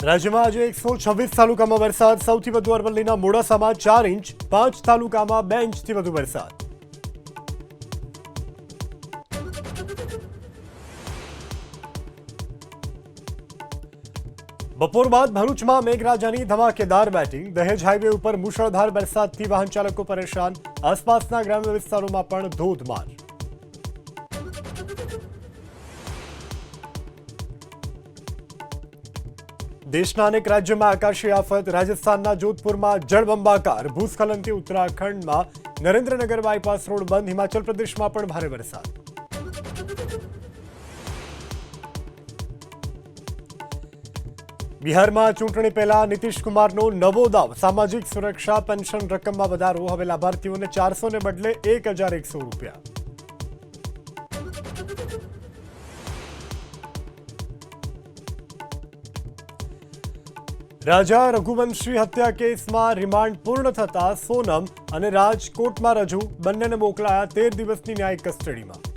રાજ્યમાં આજે 126 તાલુકામાં વરસાદ. સૌથી વધુ અરવલ્લીના મોડાસામાં 4 ઇંચ, 5 તાલુકામાં 2 ઇંચથી વધુ વરસાદ. બપોર બાદ ભરૂચમાં મેઘરાજાની ધમાકેદાર બેટિંગ. દહેજ હાઈવે ઉપર મુશળધાર વરસાદથી વાહન ચાલકો પરેશાન. આસપાસના ગ્રામ્ય વિસ્તારોમાં પણ ધોધમાર. દેશના અનેક રાજ્યોમાં આકાશી આફત. રાજસ્થાનના જોધપુરમાં જળબંબાકાર. ભૂસ્ખલનથી ઉત્તરાખંડમાં નરેન્દ્રનગર બાયપાસ રોડ બંધ. હિમાચલ પ્રદેશમાં પણ ભારે વરસાદ. બિહારમાં ચૂંટણી પહેલા નીતિશ કુમારનો નવો દાવ. સામાજિક સુરક્ષા પેન્શન રકમમાં વધારો. હવે લાભાર્થીઓને 400 ને બદલે 1100 રૂપિયા. રાજા રઘુવંશી હત્યા કેસમાં રિમાન્ડ પૂર્ણ થતા સોનમ અને રાજ કોર્ટમાં રજૂ. બંનેને મોકલાયા 13 દિવસની ન્યાયિક કસ્ટડીમાં.